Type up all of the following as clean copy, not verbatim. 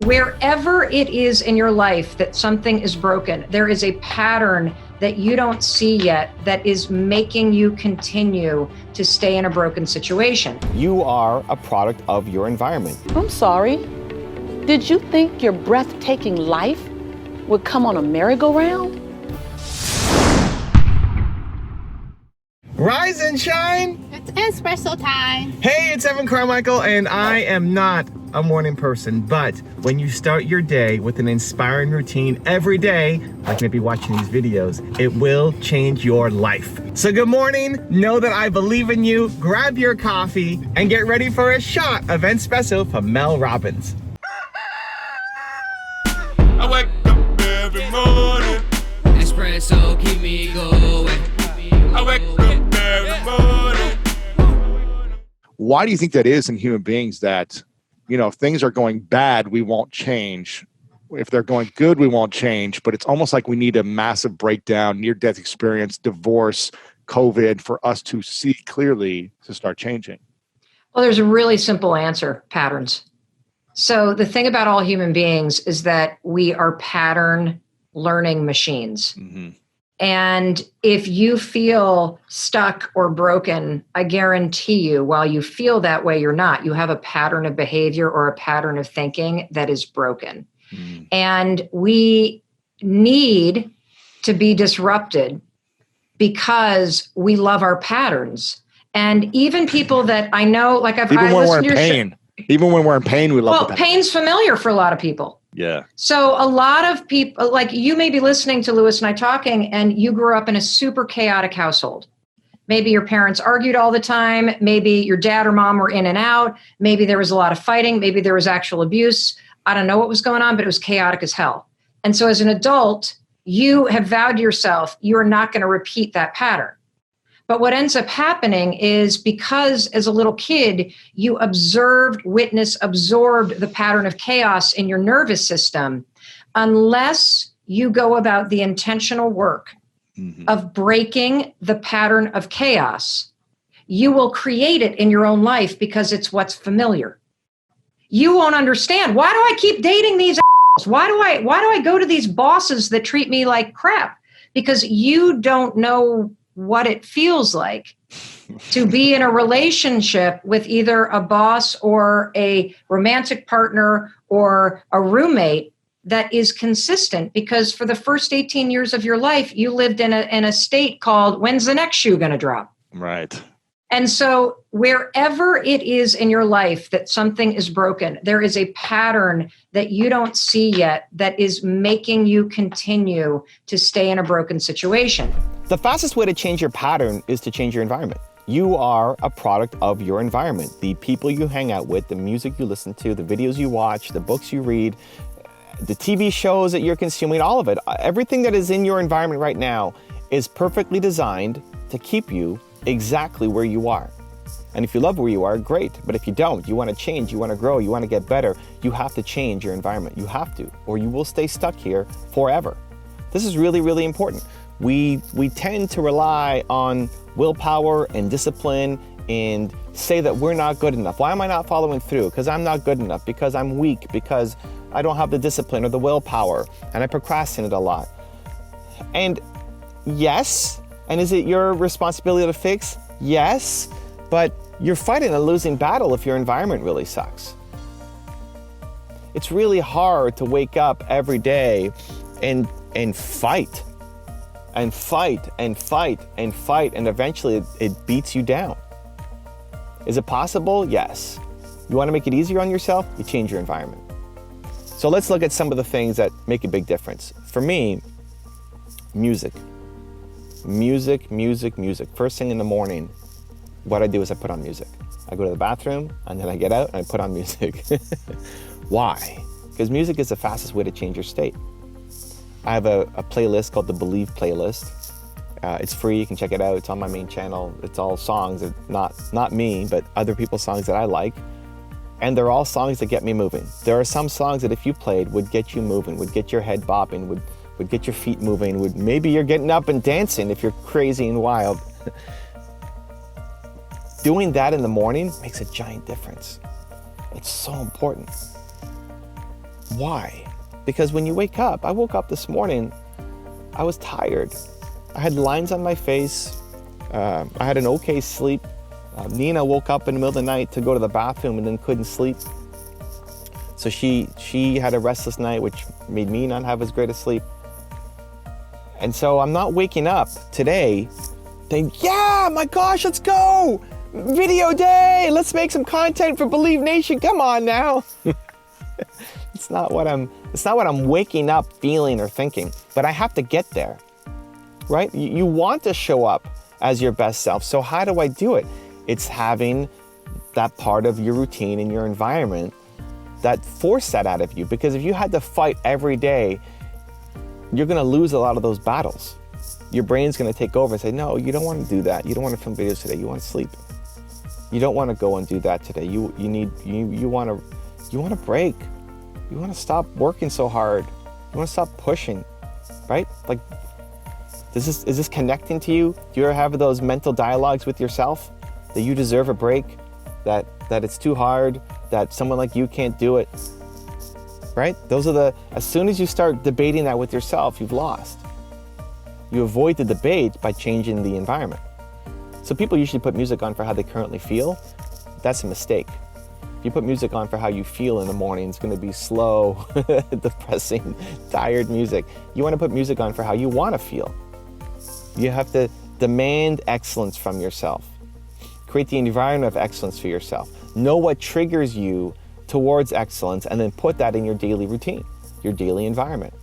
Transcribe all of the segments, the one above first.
Wherever it is in your life that something is broken, there is a pattern that you don't see yet that is making you continue to stay in a broken situation. You are a product of your environment. I'm sorry. Did you think your breathtaking life would come on a merry-go-round? Rise and shine! It's Entspresso time. Hey, it's Carmichael, and I am not a morning person, but when you start your day with an inspiring routine every day, like maybe watching these videos, it will change your life. So good morning, know that I believe in you, grab your coffee, and get ready for a shot of Entspresso from Mel Robbins. I wake up every morning. Espresso keep me going. I wake up every morning. Why do you think that is in human beings that, if things are going bad, we won't change? If they're going good, we won't change. But it's almost like we need a massive breakdown, near-death experience, divorce, COVID, for us to see clearly to start changing. Well, there's a really simple answer: patterns. So the thing about all human beings is that we are pattern learning machines. Mm-hmm. And if you feel stuck or broken, I guarantee you, while you feel that way, you're not. You have a pattern of behavior or a pattern of thinking that is broken. Mm-hmm. And we need to be disrupted because we love our patterns. And even people that I know, like even when we're in pain. Even when we're in pain, we love the pain. Pain's familiar for a lot of people. Yeah. So a lot of people, like you may be listening to Lewis and I talking, and you grew up in a super chaotic household. Maybe your parents argued all the time. Maybe your dad or mom were in and out. Maybe there was a lot of fighting. Maybe there was actual abuse. I don't know what was going on, but it was chaotic as hell. And so as an adult, you have vowed to yourself, you are not going to repeat that pattern. But what ends up happening is, because as a little kid, you absorbed the pattern of chaos in your nervous system, unless you go about the intentional work of breaking the pattern of chaos, you will create it in your own life because it's what's familiar. You won't understand. Why do I keep dating these assholes? Why do I go to these bosses that treat me like crap? Because you don't know what it feels like to be in a relationship with either a boss or a romantic partner or a roommate that is consistent, because for the first 18 years of your life, you lived in a state called, when's the next shoe going to drop? Right. And so wherever it is in your life that something is broken, there is a pattern that you don't see yet that is making you continue to stay in a broken situation. The fastest way to change your pattern is to change your environment. You are a product of your environment. The people you hang out with, the music you listen to, the videos you watch, the books you read, the TV shows that you're consuming, all of it. Everything that is in your environment right now is perfectly designed to keep you exactly where you are. And if you love where you are, great. But if you don't, you want to change, you want to grow, you want to get better, you have to change your environment. You have to, or you will stay stuck here forever. This is really, really important. We tend to rely on willpower and discipline and say that we're not good enough. Why am I not following through? Because I'm not good enough, because I'm weak, because I don't have the discipline or the willpower, and I procrastinate a lot. And yes, and is it your responsibility to fix? Yes, but you're fighting a losing battle if your environment really sucks. It's really hard to wake up every day and fight. And fight and fight and fight, and eventually it beats you down. Is it possible? Yes. You want to make it easier on yourself? You change your environment. So let's look at some of the things that make a big difference. For me, music. Music, music, music. First thing in the morning, what I do is I put on music. I go to the bathroom, and then I get out and I put on music. Why? Because music is the fastest way to change your state. I have a playlist called the Believe playlist. It's free, you can check it out. It's on my main channel. It's all songs, not me, but other people's songs that I like. And they're all songs that get me moving. There are some songs that if you played would get you moving, would get your head bopping, would get your feet moving, maybe you're getting up and dancing if you're crazy and wild. Doing that in the morning makes a giant difference. It's so important. Why? Because when you wake up, I woke up this morning, I was tired. I had lines on my face. I had an okay sleep. Nina woke up in the middle of the night to go to the bathroom and then couldn't sleep. So she had a restless night, which made me not have as great a sleep. And so I'm not waking up today saying, yeah, my gosh, let's go. Video day. Let's make some content for Believe Nation. Come on now. It's not what I'm waking up feeling or thinking, but I have to get there, right? You want to show up as your best self. So how do I do it? It's having that part of your routine and your environment that force that out of you. Because if you had to fight every day, you're going to lose a lot of those battles. Your brain's going to take over and say, no, you don't want to do that. You don't want to film videos today. You want to sleep. You don't want to go and do that today. You want to break. You want to stop working so hard. You want to stop pushing, right? Like, is this connecting to you? Do you ever have those mental dialogues with yourself that you deserve a break, that it's too hard, that someone like you can't do it, right? As soon as you start debating that with yourself, you've lost. You avoid the debate by changing the environment. So people usually put music on for how they currently feel. That's a mistake. If you put music on for how you feel in the morning, it's going to be slow, depressing, tired music. You want to put music on for how you want to feel. You have to demand excellence from yourself. Create the environment of excellence for yourself. Know what triggers you towards excellence, and then put that in your daily routine, your daily environment.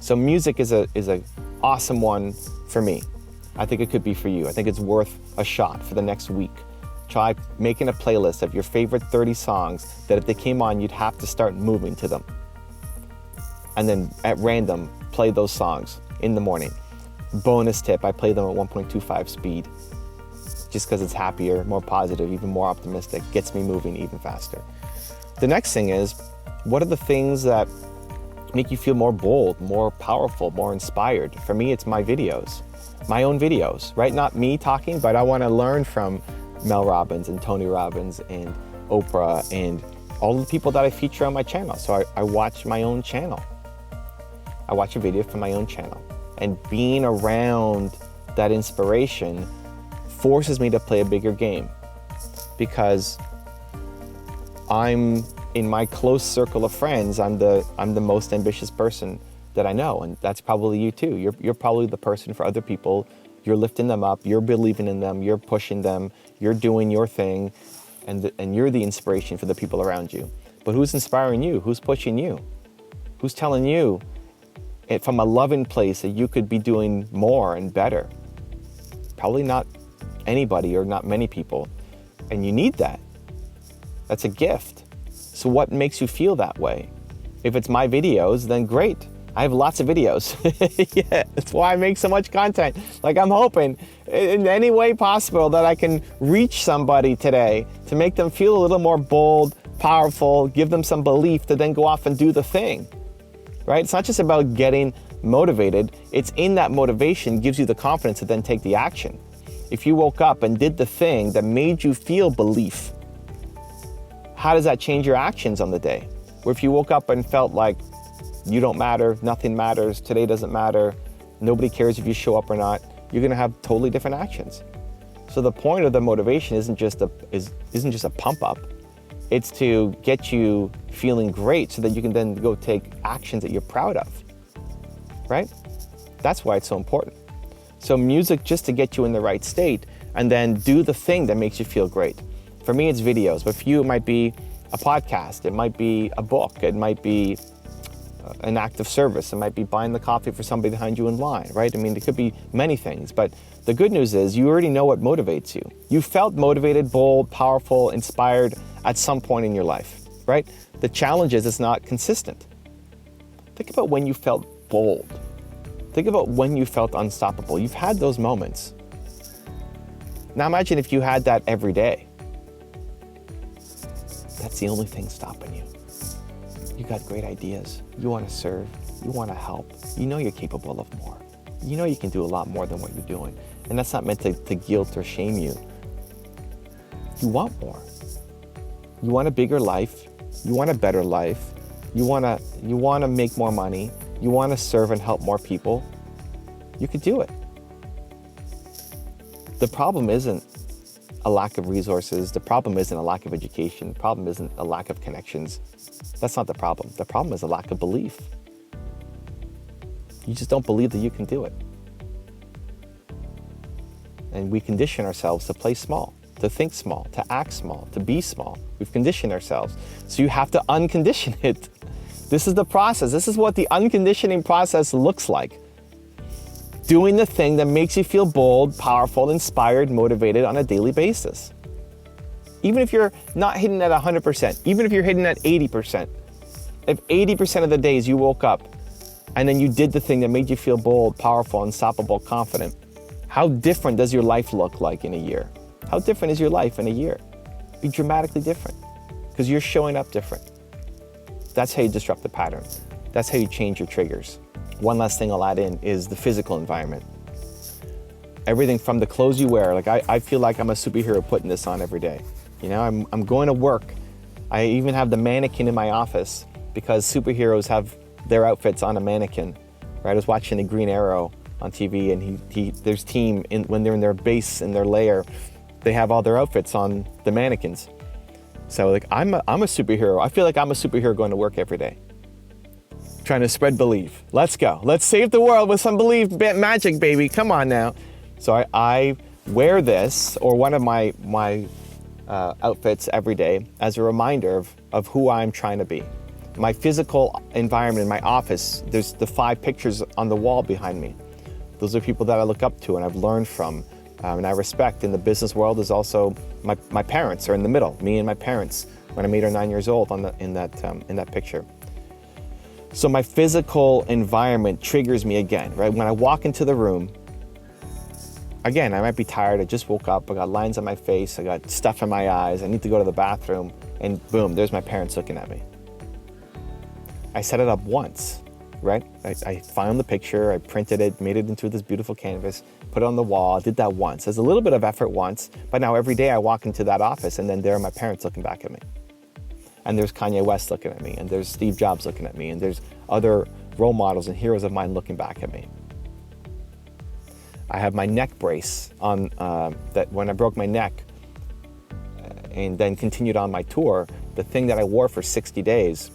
So music is a awesome one for me. I think it could be for you. I think it's worth a shot for the next week. Try making a playlist of your favorite 30 songs that if they came on, you'd have to start moving to them. And then at random, play those songs in the morning. Bonus tip, I play them at 1.25 speed. Just because it's happier, more positive, even more optimistic, gets me moving even faster. The next thing is, what are the things that make you feel more bold, more powerful, more inspired? For me, it's my videos, my own videos, right? Not me talking, but I want to learn from Mel Robbins and Tony Robbins and Oprah and all the people that I feature on my channel. So I watch my own channel. I watch a video from my own channel. And being around that inspiration forces me to play a bigger game, because I'm in my close circle of friends, I'm the most ambitious person that I know, and that's probably you too. You're probably the person for other people. You're lifting them up, you're believing in them, you're pushing them, you're doing your thing, and you're the inspiration for the people around you. But who's inspiring you? Who's pushing you? Who's telling you from a loving place that you could be doing more and better? Probably not anybody, or not many people. And you need that. That's a gift. So what makes you feel that way? If it's my videos, then great. I have lots of videos. Yeah, that's why I make so much content. Like, I'm hoping in any way possible that I can reach somebody today to make them feel a little more bold, powerful, give them some belief to then go off and do the thing, right? It's not just about getting motivated. It's in that motivation gives you the confidence to then take the action. If you woke up and did the thing that made you feel belief, how does that change your actions on the day? Or if you woke up and felt like you don't matter, nothing matters, today doesn't matter, nobody cares if you show up or not, you're gonna have totally different actions. So the point of the motivation isn't just a pump up. It's to get you feeling great so that you can then go take actions that you're proud of, right? That's why it's so important. So music just to get you in the right state, and then do the thing that makes you feel great. For me, it's videos, but for you, it might be a podcast, it might be a book, it might be an act of service, it might be buying the coffee for somebody behind you in line, right? I mean, it could be many things, but the good news is you already know what motivates you. You felt motivated, bold, powerful, inspired at some point in your life, right? The challenge is it's not consistent. Think about when you felt bold. Think about when you felt unstoppable. You've had those moments. Now imagine if you had that every day. That's the only thing stopping you. You got great ideas. You want to serve. You want to help. You know you're capable of more. You know you can do a lot more than what you're doing. And that's not meant to guilt or shame you. You want more. You want a bigger life. You want a better life. you wanna make more money, you wanna serve and help more people, you could do it. The problem isn't a lack of resources, the problem isn't a lack of education, the problem isn't a lack of connections. That's not the problem. The problem is a lack of belief. You just don't believe that you can do it. And we condition ourselves to play small, to think small, to act small, to be small. We've conditioned ourselves. So you have to uncondition it. This is the process. This is what the unconditioning process looks like. Doing the thing that makes you feel bold, powerful, inspired, motivated on a daily basis. Even if you're not hitting at 100%, even if you're hitting at 80%, if 80% of the days you woke up and then you did the thing that made you feel bold, powerful, unstoppable, confident, how different does your life look like in a year? How different is your life in a year? Be dramatically different because you're showing up different. That's how you disrupt the pattern. That's how you change your triggers. One last thing I'll add in is the physical environment. Everything from the clothes you wear, like I feel like I'm a superhero putting this on every day. You know, I'm going to work. I even have the mannequin in my office because superheroes have their outfits on a mannequin. Right? I was watching the Green Arrow on TV, and there's team when they're in their base in their lair, they have all their outfits on the mannequins. So like I'm a superhero. I feel like I'm a superhero going to work every day, trying to spread belief. Let's go. Let's save the world with some belief magic, baby. Come on now. So I wear this or one of my outfits every day as a reminder of who I'm trying to be. My physical environment in my office, there's the 5 pictures on the wall behind me. Those are people that I look up to and I've learned from and I respect. In the business world is also my parents are in the middle, me and my parents when I'm 8 or 9 years old in that picture. So my physical environment triggers me again, right? When I walk into the room, again, I might be tired, I just woke up, I got lines on my face, I got stuff in my eyes, I need to go to the bathroom, and boom, there's my parents looking at me. I set it up once, right? I found the picture, I printed it, made it into this beautiful canvas, put it on the wall, I did that once. There's a little bit of effort once, but now every day I walk into that office and then there are my parents looking back at me. And there's Kanye West looking at me, and there's Steve Jobs looking at me, and there's other role models and heroes of mine looking back at me. I have my neck brace on, that when I broke my neck and then continued on my tour, the thing that I wore for 60 days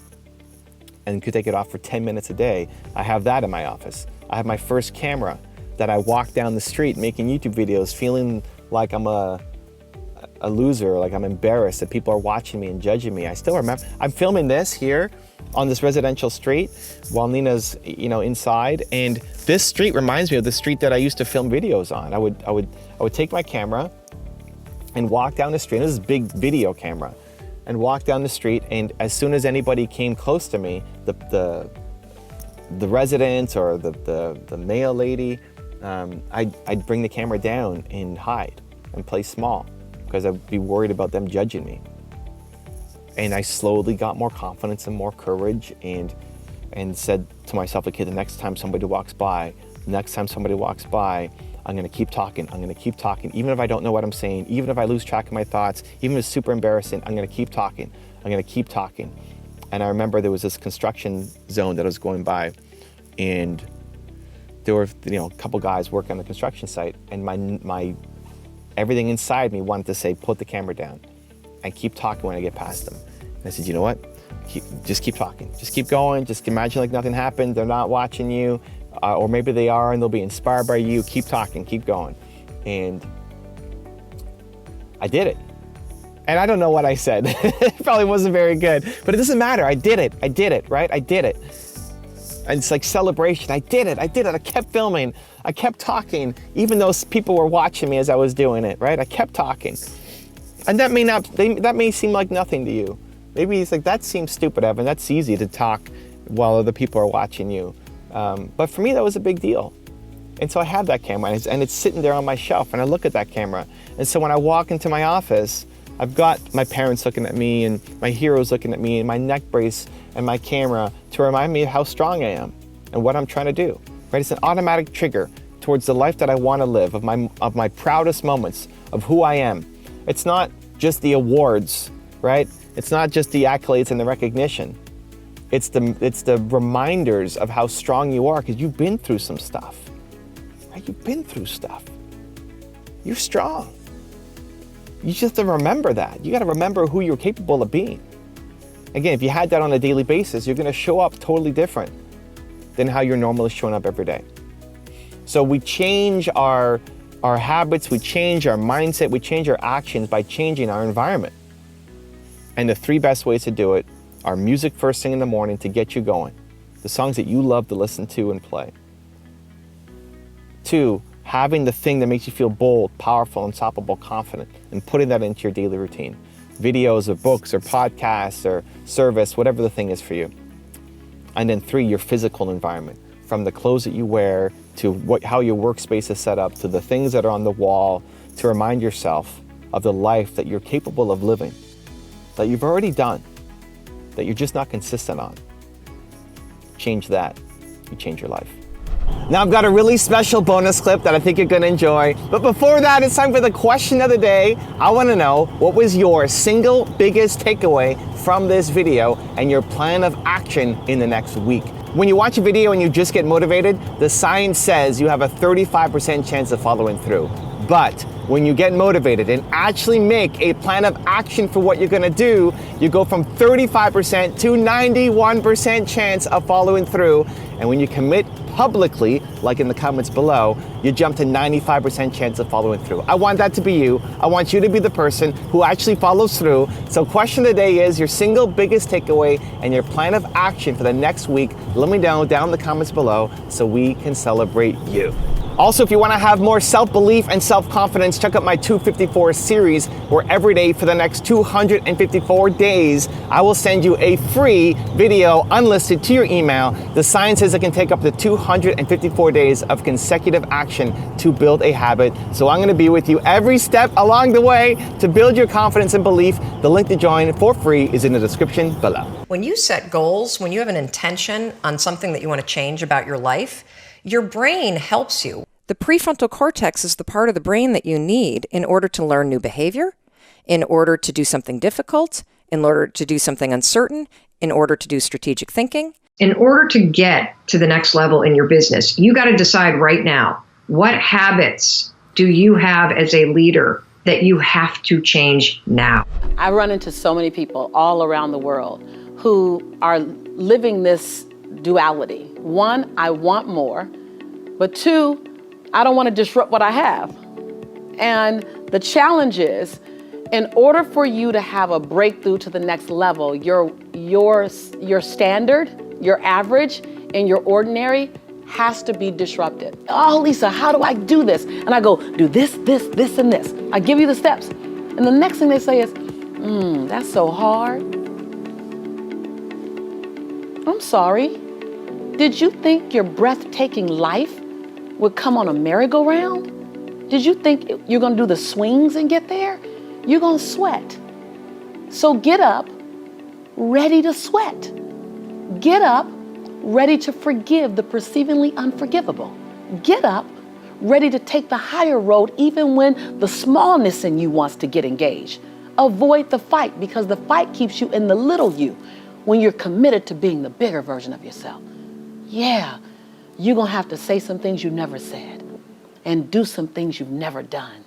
and could take it off for 10 minutes a day, I have that in my office. I have my first camera that I walk down the street making YouTube videos feeling like I'm a loser, like I'm embarrassed that people are watching me and judging me. I still remember, I'm filming this here on this residential street while Nina's, inside, and this street reminds me of the street that I used to film videos on. I would take my camera and walk down the street. This is a big video camera, and walk down the street, and as soon as anybody came close to me, the resident or the mail lady, I'd bring the camera down and hide and play small because I'd be worried about them judging me. And I slowly got more confidence and more courage and said to myself, okay, the next time somebody walks by, I'm gonna keep talking, even if I don't know what I'm saying, even if I lose track of my thoughts, even if it's super embarrassing, I'm gonna keep talking. And I remember there was this construction zone that I was going by, and there were a couple guys working on the construction site, and my everything inside me wanted to say, put the camera down and keep talking when I get past them. And I said, you know what? Just keep talking. Just keep going. Just imagine like nothing happened. They're not watching you. Or maybe they are and they'll be inspired by you. Keep talking, keep going. And I did it. And I don't know what I said. It probably wasn't very good, but it doesn't matter. I did it, right? I did it. And it's like celebration. I did it. I kept filming. I kept talking, even though people were watching me as I was doing it, right? I kept talking. And that may seem like nothing to you. Maybe it's like, that seems stupid, Evan. That's easy to talk while other people are watching you. But for me, that was a big deal. And so I have that camera, and it's sitting there on my shelf, and I look at that camera. And so when I walk into my office, I've got my parents looking at me, and my heroes looking at me, and my neck brace and my camera to remind me of how strong I am and what I'm trying to do. Right? It's an automatic trigger towards the life that I want to live, of my proudest moments, of who I am. It's not just the awards, right? It's not just the accolades and the recognition. It's the reminders of how strong you are because you've been through some stuff. Right? You've been through stuff. You're strong. You just have to remember that. You got to remember who you're capable of being. Again, if you had that on a daily basis, you're going to show up totally different than how you're normally showing up every day. So we change our habits, we change our mindset, we change our actions by changing our environment. And the 3 best ways to do it are music first thing in the morning to get you going. The songs that you love to listen to and play. 2, having the thing that makes you feel bold, powerful, unstoppable, confident, and putting that into your daily routine. Videos or books or podcasts or service, whatever the thing is for you. And then 3, your physical environment. From the clothes that you wear to how your workspace is set up to the things that are on the wall to remind yourself of the life that you're capable of living, that you've already done, that you're just not consistent on. Change that, you change your life. Now I've got a really special bonus clip that I think you're gonna enjoy. But before that, it's time for the question of the day. I wanna know, what was your single biggest takeaway from this video and your plan of action in the next week? When you watch a video and you just get motivated, the science says you have a 35% chance of following through. But when you get motivated and actually make a plan of action for what you're gonna do, you go from 35% to 91% chance of following through. And when you commit publicly, like in the comments below, you jump to 95% chance of following through. I want that to be you. I want you to be the person who actually follows through. So question of the day is your single biggest takeaway and your plan of action for the next week. Let me know down in the comments below so we can celebrate you. Also, if you want to have more self-belief and self-confidence, check out my 254 series, where every day for the next 254 days, I will send you a free video unlisted to your email. The science says it can take up to 254 days of consecutive action to build a habit. So I'm going to be with you every step along the way to build your confidence and belief. The link to join for free is in the description below. When you set goals, when you have an intention on something that you want to change about your life, your brain helps you. The prefrontal cortex is the part of the brain that you need in order to learn new behavior, in order to do something difficult, in order to do something uncertain, in order to do strategic thinking. In order to get to the next level in your business, you got to decide right now, what habits do you have as a leader that you have to change now? I run into so many people all around the world who are living this duality. 1, I want more, but 2, I don't want to disrupt what I have. And the challenge is, in order for you to have a breakthrough to the next level, your standard, your average, and your ordinary has to be disrupted. Oh, Lisa, how do I do this? And I go, do this, this, this, and this. I give you the steps. And the next thing they say is, that's so hard. I'm sorry. Did you think your breathtaking life would come on a merry-go-round? Did you think you're gonna do the swings and get there? You're gonna sweat. So get up, ready to sweat. Get up, ready to forgive the perceivingly unforgivable. Get up, ready to take the higher road even when the smallness in you wants to get engaged. Avoid the fight, because the fight keeps you in the little you when you're committed to being the bigger version of yourself. Yeah, you're gonna have to say some things you never said and do some things you've never done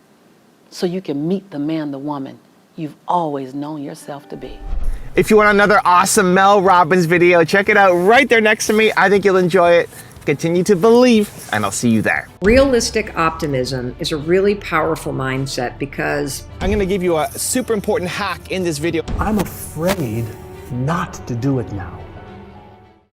so you can meet the man, the woman you've always known yourself to be. If you want another awesome Mel Robbins video, check it out right there next to me. I think you'll enjoy it. Continue to believe, and I'll see you there. Realistic optimism is a really powerful mindset because I'm gonna give you a super important hack in this video. I'm afraid not to do it now.